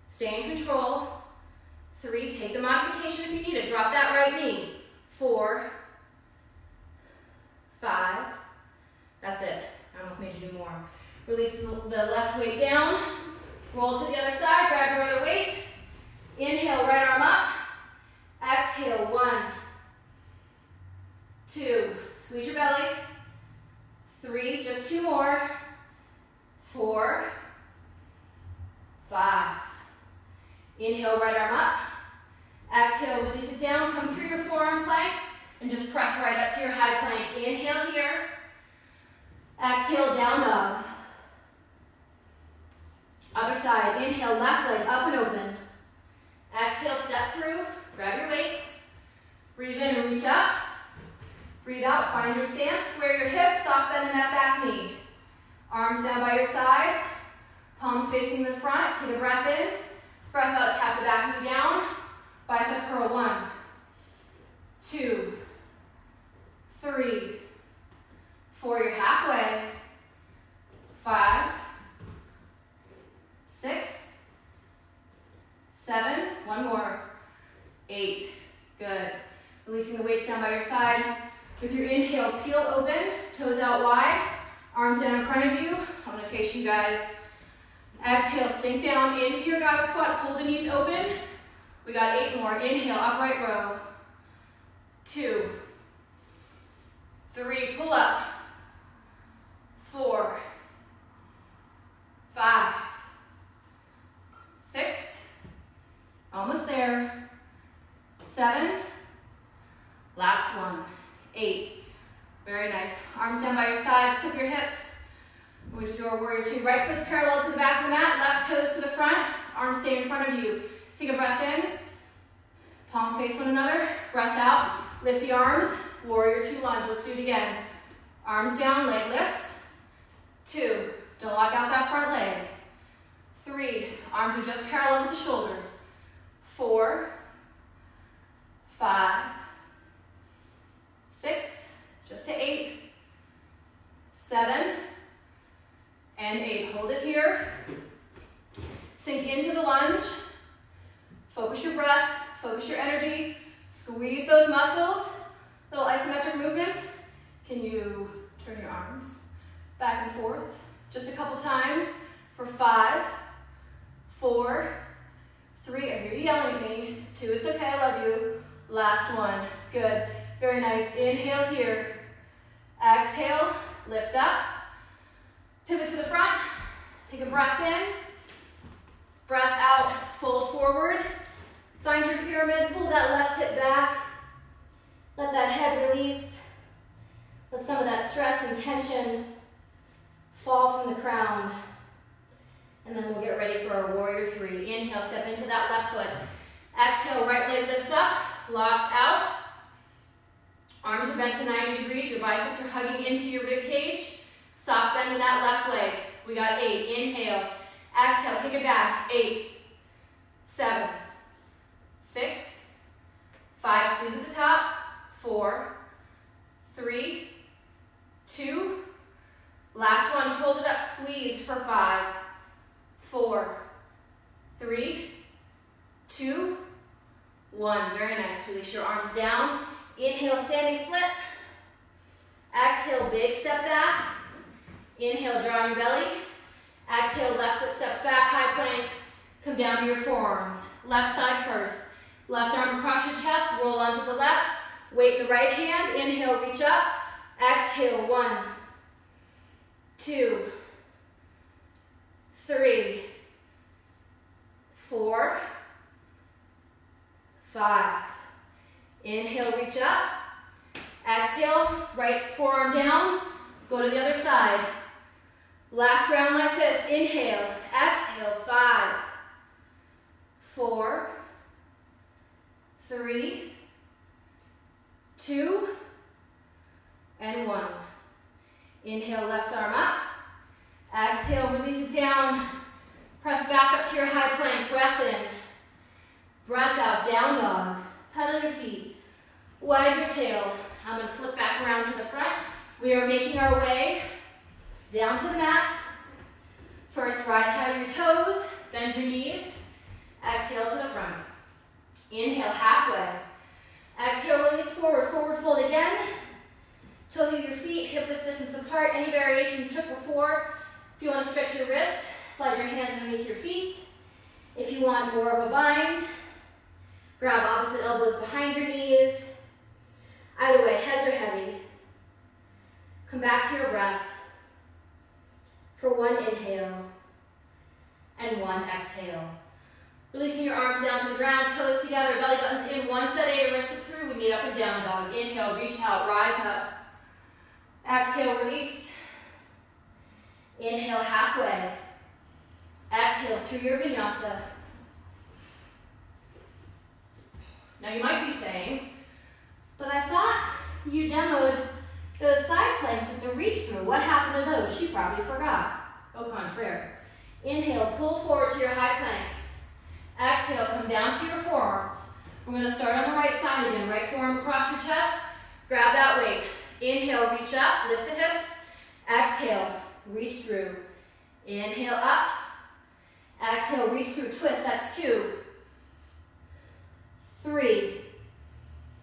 stay in control. 3, take the modification if you need it. Drop that right knee. 4, 5, that's it. I almost made you do more. Release the left weight down. Roll to the other side, grab your other weight. Inhale, right arm up. Exhale, 1, 2, squeeze your belly. 3, just 2 more. 4, 5. Inhale, right arm up. Exhale, release it down. Come through your forearm plank and just press right up to your high plank. Inhale here. Exhale, down dog. Other side. Inhale, left leg up and open. Exhale, step through. Grab your weights. Breathe in and reach up. Breathe out, find your stance. Square your hips, soft bend in that back knee. Arms down by your sides. Palms facing the front. Take a breath in. Breath out, tap the back knee down. Bicep curl. 1, 2, 3, 4. You're halfway. 5, 6, 7. One more. 8. Good. Releasing the weights down by your side. With your inhale, peel open, toes out wide, arms down in front of you. I'm gonna face you guys. Exhale, sink down into your goddess squat, pull the knees open. We got 8 more. Inhale, upright row. 2, 3, pull up. 4, 5, 6, almost there. 7, last one. 8. Very nice. Arms down by your sides, clip your hips. We have to do our warrior two. Right foot's parallel to the back of the mat, left toes to the front, arms stay in front of you. Take a breath in, palms face one another, breath out, lift the arms, warrior two lunge. Let's do it again. Arms down, leg lifts. 2, don't lock out that front leg. 3, arms are just parallel with the shoulders. 4, 5, 6, just to 8, 7, and 8. Hold it here. Sink into the lunge. Focus your breath, focus your energy. Squeeze those muscles. Little isometric movements. Can you turn your arms back and forth? Just a couple times for 5, 4, 3. I hear you yelling at me. 2, it's okay, I love you. Last one. Good. Very nice. Inhale here. Exhale. Lift up. Pivot to the front. Take a breath in. Breath out. Fold forward. Find your pyramid. Pull that left hip back. Let that head release. Let some of that stress and tension fall from the crown. And then we'll get ready for our warrior 3. Inhale, step into that left foot. Exhale, right leg lifts up, locks out. Arms are bent to 90 degrees. Your biceps are hugging into your rib cage. Soft bend in that left leg. We got 8. Inhale. Exhale, kick it back. 8, 7, 6, 5. Squeeze at the top. 4, 3, 2. Last one. Hold it up. Squeeze for 5, 4, 3, 2, 1. Very nice. Release your arms down. Inhale, standing split. Exhale, big step back. Inhale, draw on your belly. Exhale, left foot steps back, high plank. Come down to your forearms. Left side first. Left arm across your chest, roll onto the left. Weight in the right hand. Inhale, reach up. Exhale, 1, 2, 3, 4, 5. Inhale, reach up. Exhale, right forearm down. Go to the other side. Last round like this. Inhale, exhale, 5, 4, 3, 2, and 1. Inhale, left arm up. Exhale, release it down. Press back up to your high plank. Breath in. Breath out, down dog. Pedal your feet. Wag your tail. I'm going to flip back around to the front. We are making our way down to the mat. First, rise high to your toes. Bend your knees. Exhale to the front. Inhale, halfway. Exhale, release forward. Forward fold again. Toe your feet, hip width distance apart. Any variation you took before. If you want to stretch your wrist, slide your hands underneath your feet. If you want more of a bind, grab opposite elbows behind your knees. Either way, heads are heavy. Come back to your breath for 1 inhale and 1 exhale. Releasing your arms down to the ground, toes together, belly buttons in. 1 set 8, rinse it through. We meet up and down dog. Inhale, reach out, rise up. Exhale, release. Inhale, halfway. Exhale through your vinyasa. Now you might be saying, but I thought you demoed those side planks with the reach through. What happened to those? She probably forgot. Au contraire. Inhale, pull forward to your high plank. Exhale, come down to your forearms. We're going to start on the right side again. Right forearm across your chest. Grab that weight. Inhale, reach up, lift the hips. Exhale, reach through. Inhale, up. Exhale, reach through, twist. That's 2, 3.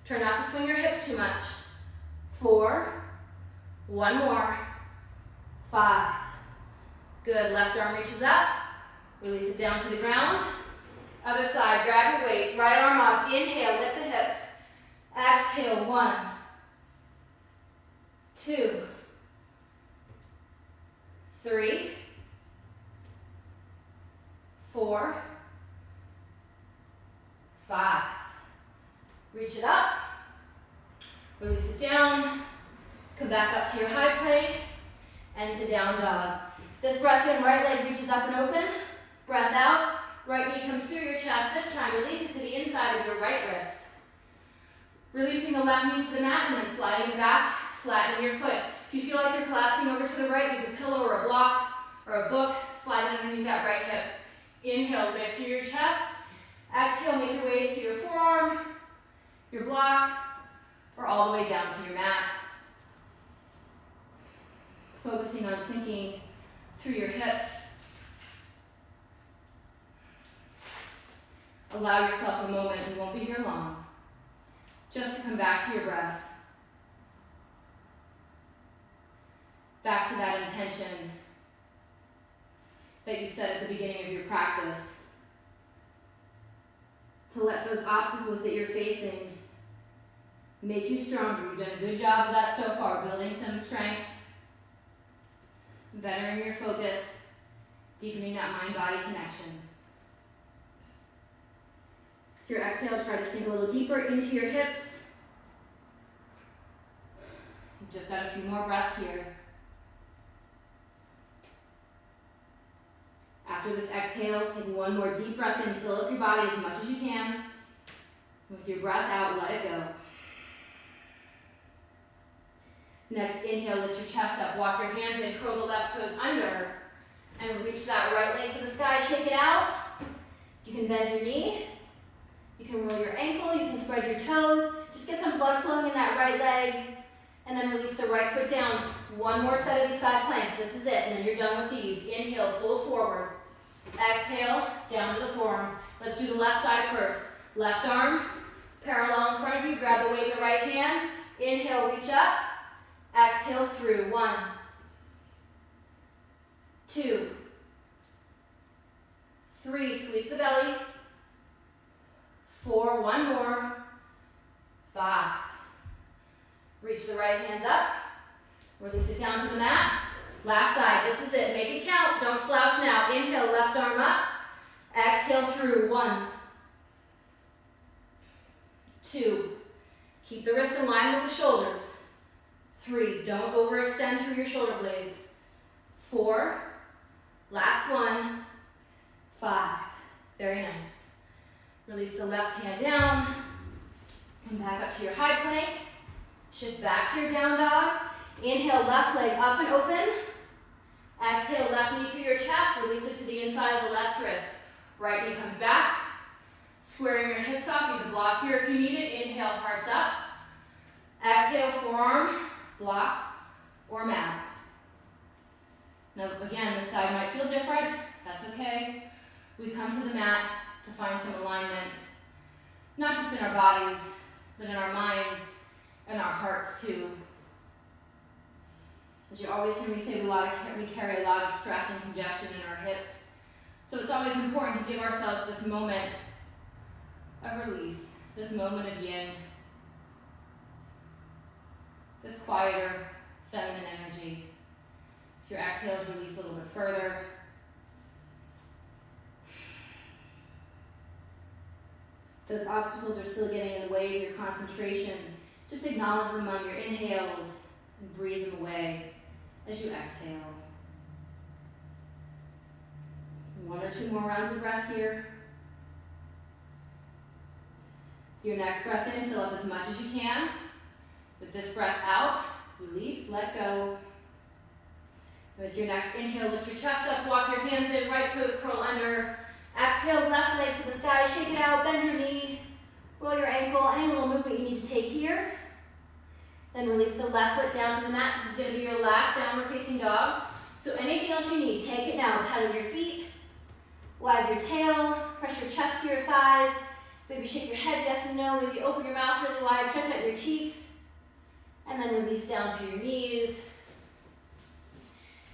Try not to swing your hips too much. 4. 1 more. 5. Good. Left arm reaches up. Release it down to the ground. Other side. Grab your weight. Right arm up. Inhale. Lift the hips. Exhale. 1, 2, 3, 4, 5. Reach it up. Release it down. Come back up to your high plank. and to down dog. This breath in, right leg reaches up and open. Breath out, right knee comes through your chest. This time, release it to the inside of your right wrist. Releasing the left knee to the mat and then sliding back, flatten your foot. If you feel like you're collapsing over to the right, use a pillow or a block or a book, slide it underneath that right hip. Inhale, lift through your chest. Exhale, make your ways to your forearm, your block, or all the way down to your mat. Focusing on sinking through your hips. Allow yourself a moment, we won't be here long, just to come back to your breath. Back to that intention that you set at the beginning of your practice. To let those obstacles that you're facing make you stronger. You've done a good job of that so far, building some strength, bettering your focus, deepening that mind-body connection. With your exhale, try to sink a little deeper into your hips. You've just got a few more breaths here. After this exhale, take one more deep breath in, fill up your body as much as you can. With your breath out, let it go. Next, inhale, lift your chest up, walk your hands in, curl the left toes under, and reach that right leg to the sky, shake it out. You can bend your knee, you can roll your ankle, you can spread your toes, just get some blood flowing in that right leg, and then release the right foot down. One more set of these side planks, this is it, and then you're done with these. Inhale, pull forward. Exhale, down to the forearms. Let's do the left side first. Left arm, parallel in front of you, grab the weight in the right hand. Inhale, reach up. Exhale through. 1, 2, 3, squeeze the belly. 4, one more. 5. Reach the right hand up. Release it down to the mat. Last side, this is it. Make it count. Don't slouch now. Inhale, left arm up. Exhale through. 1, 2. Keep the wrists in line with the shoulders. 3, don't overextend through your shoulder blades. 4, last one. 5, very nice. Release the left hand down. Come back up to your high plank. Shift back to your down dog. Inhale, left leg up and open. Exhale, left knee through your chest. Release it to the inside of the left wrist. Right knee comes back. Squaring your hips off. Use a block here if you need it. Inhale, hearts up. Exhale, forearm, block, or mat. Now, again, this side might feel different. That's okay. We come to the mat to find some alignment, not just in our bodies, but in our minds and our hearts too. As you always hear me say, we carry a lot of stress and congestion in our hips. So it's always important to give ourselves this moment of release, this moment of yin, this quieter, feminine energy. If your exhales, release a little bit further. Those obstacles are still getting in the way of your concentration. Just acknowledge them on your inhales and breathe them away as you exhale. 1 or 2 more rounds of breath here. Your next breath in, fill up as much as you can. With this breath out, release, let go. With your next inhale, lift your chest up, walk your hands in, right toes curl under. Exhale, left leg to the sky, shake it out, bend your knee, roll your ankle, any little movement you need to take here. Then release the left foot down to the mat. This is going to be your last downward facing dog. So anything else you need, take it now. Pedal your feet, wag your tail, press your chest to your thighs, maybe shake your head yes and no, maybe open your mouth really wide, stretch out your cheeks, and then release down through your knees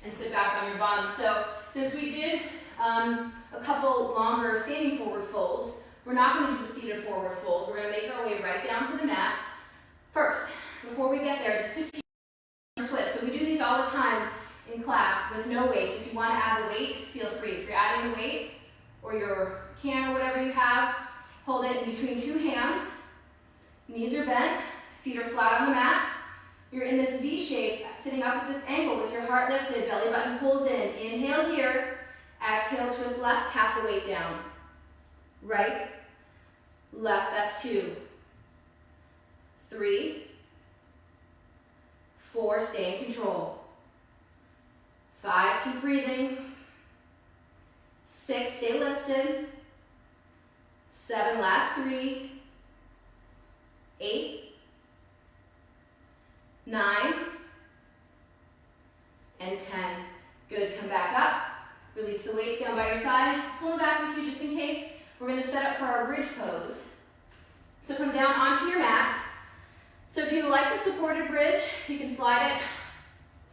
and sit back on your bum. So since we did a couple longer standing forward folds, we're not going to do the seated forward fold. We're going to make our way right down to the mat. First, before we get there, just a few twists. So we do these all the time in class with no weights. If you want to add the weight, feel free. If you're adding the weight or your can or whatever you have, hold it between 2 hands. Knees are bent, feet are flat on the mat. You're in this V shape, sitting up at this angle with your heart lifted, belly button pulls in. Inhale here, exhale, twist left, tap the weight down. Right, left, that's 2. 3, 4, stay in control. 5, keep breathing. 6, stay lifted. 7, last 3. 8, 9, and 10. Good, come back up. Release the weights down by your side. Pull them back with you just in case. We're going to set up for our bridge pose. So come down onto your mat. So if you like the supported bridge, you can slide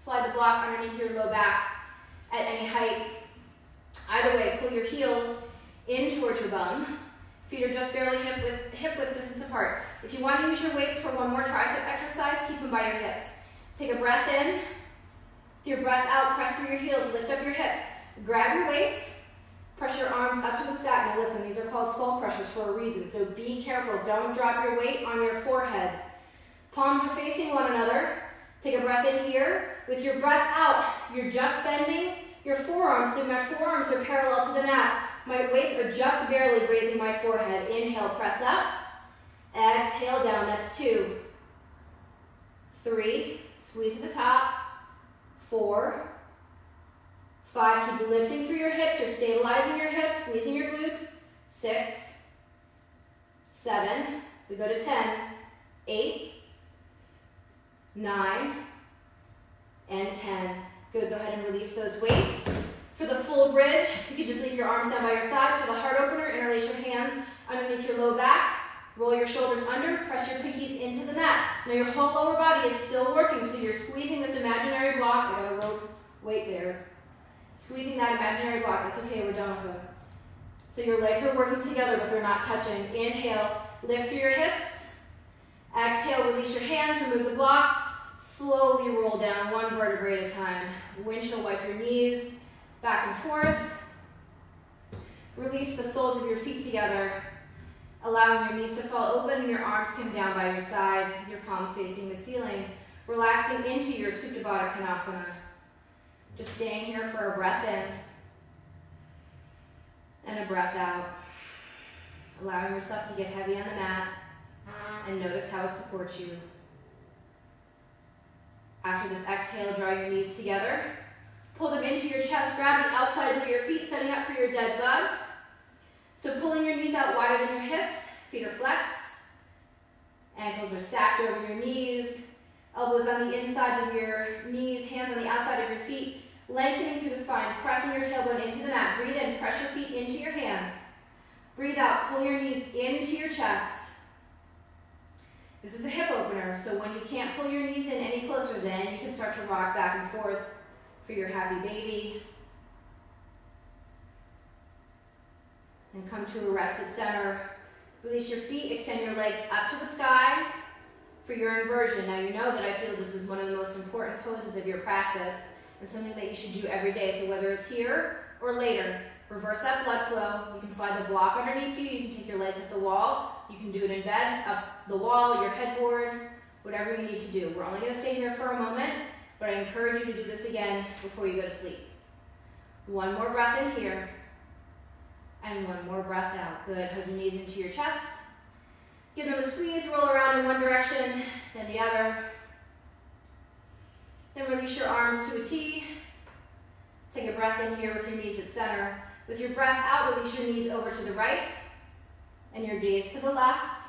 the block underneath your low back at any height. Either way, pull your heels in towards your bum. Feet are just barely hip width distance apart. If you want to use your weights for one more tricep exercise, keep them by your hips. Take a breath in. With your breath out, press through your heels, lift up your hips. Grab your weights, press your arms up to the sky. Now listen, these are called skull crushers for a reason, so be careful. Don't drop your weight on your forehead. Palms are facing one another. Take a breath in here. With your breath out, you're just bending your forearms, so my forearms are parallel to the mat. My weights are just barely grazing my forehead. Inhale, press up. Exhale, down, that's 2. 3, squeeze at the top. 4, 5, keep lifting through your hips. You're stabilizing your hips, squeezing your glutes. 6, 7, we go to 10, 8, 9, and 10. Good, go ahead and release those weights. For the full bridge, you can just leave your arms down by your sides. For the heart opener, interlace your hands underneath your low back. Roll your shoulders under, press your pinkies into the mat. Now your whole lower body is still working, so you're squeezing this imaginary block. I got a weight there. Squeezing that imaginary block. That's okay, we're done with it. So your legs are working together, but they're not touching. Inhale, lift through your hips. Exhale, release your hands, remove the block. Slowly roll down, one vertebrae at a time. Windshield wipe your knees back and forth. Release the soles of your feet together, allowing your knees to fall open and your arms come down by your sides with your palms facing the ceiling. Relaxing into your Supta Baddha Konasana. Just staying here for a breath in and a breath out. Allowing yourself to get heavy on the mat and notice how it supports you. After this exhale, draw your knees together. Pull them into your chest, grab the outsides of your feet, setting up for your dead bug. So pulling your knees out wider than your hips, feet are flexed. Ankles are stacked over your knees. Elbows on the insides of your knees, hands on the outside of your feet. Lengthening through the spine, pressing your tailbone into the mat. Breathe in, press your feet into your hands. Breathe out, pull your knees into your chest. This is a hip opener, so when you can't pull your knees in any closer, then you can start to rock back and forth for your happy baby. And come to a rested center. Release your feet, extend your legs up to the sky for your inversion. Now you know that I feel this is one of the most important poses of your practice and something that you should do every day. So whether it's here or later, reverse that blood flow. You can slide the block underneath you. You can take your legs at the wall. You can do it in bed, up the wall, your headboard, whatever you need to do. We're only going to stay here for a moment, but I encourage you to do this again before you go to sleep. One more breath in here, and one more breath out. Good. Hug your knees into your chest. Give them a squeeze, roll around in one direction, then the other. Then release your arms to a T. Take a breath in here with your knees at center. With your breath out, release your knees over to the right and your gaze to the left.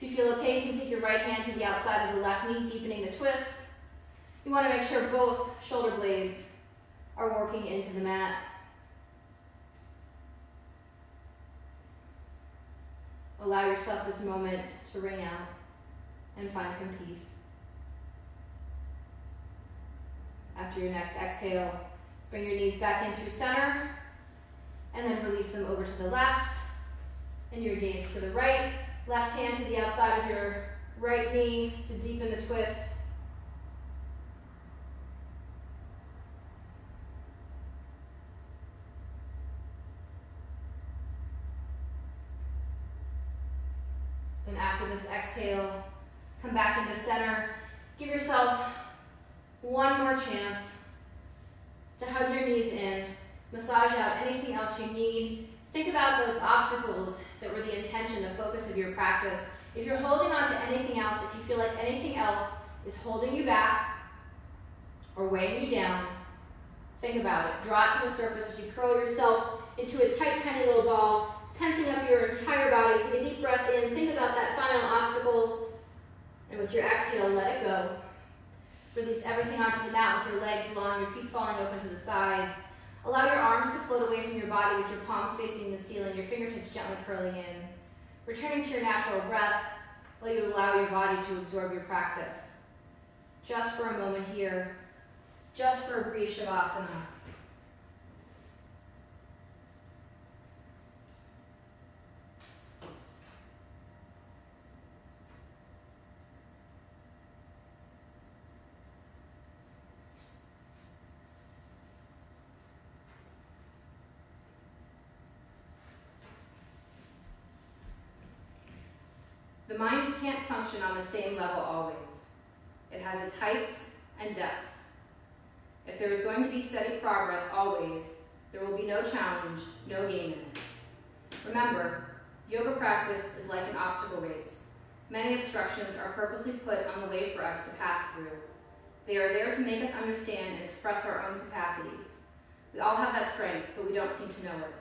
If you feel okay, you can take your right hand to the outside of the left knee, deepening the twist. You want to make sure both shoulder blades are working into the mat. Allow yourself this moment to ring out and find some peace. After your next exhale, bring your knees back in through center, and then release them over to the left, and your gaze to the right. Left hand to the outside of your right knee to deepen the twist. Then after this exhale, come back into center. Give yourself one more chance to hug your knees in, massage out anything else you need. Think about those obstacles that were the intention, the focus of your practice. If you're holding on to anything else, if you feel like anything else is holding you back or weighing you down, think about it. Draw it to the surface as you curl yourself into a tight, tiny little ball, tensing up your entire body. Take a deep breath in. Think about that final obstacle. And with your exhale, let it go. Release everything onto the mat with your legs long, your feet falling open to the sides. Allow your arms to float away from your body with your palms facing the ceiling, your fingertips gently curling in. Returning to your natural breath, while you allow your body to absorb your practice. Just for a moment here, just for a brief Shavasana. The mind can't function on the same level always. It has its heights and depths. If there is going to be steady progress always, there will be no challenge, no game in it. Remember, yoga practice is like an obstacle race. Many obstructions are purposely put on the way for us to pass through. They are there to make us understand and express our own capacities. We all have that strength, but we don't seem to know it.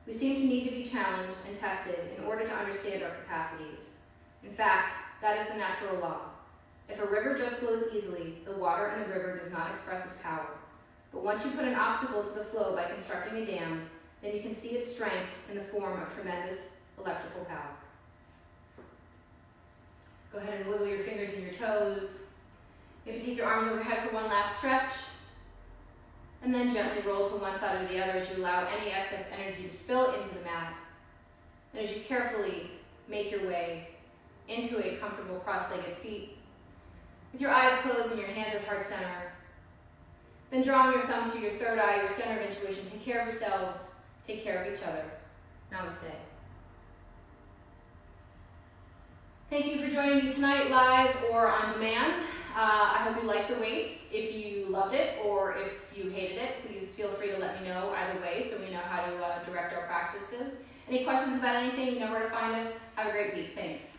We seem to need to be challenged and tested in order to understand our capacities. In fact, that is the natural law. If a river just flows easily, the water in the river does not express its power. But once you put an obstacle to the flow by constructing a dam, then you can see its strength in the form of tremendous electrical power. Go ahead and wiggle your fingers and your toes. Maybe take your arms overhead for one last stretch. And then gently roll to one side or the other as you allow any excess energy to spill into the mat. And as you carefully make your way into a comfortable cross-legged seat, with your eyes closed and your hands at heart center. Then drawing your thumbs to your third eye, your center of intuition. Take care of yourselves, take care of each other. Namaste. Thank you for joining me tonight, live or on demand. I hope you liked the weights. If you loved it or if you hated it, please feel free to let me know either way so we know how to direct our practices. Any questions about anything, you know where to find us. Have a great week. Thanks.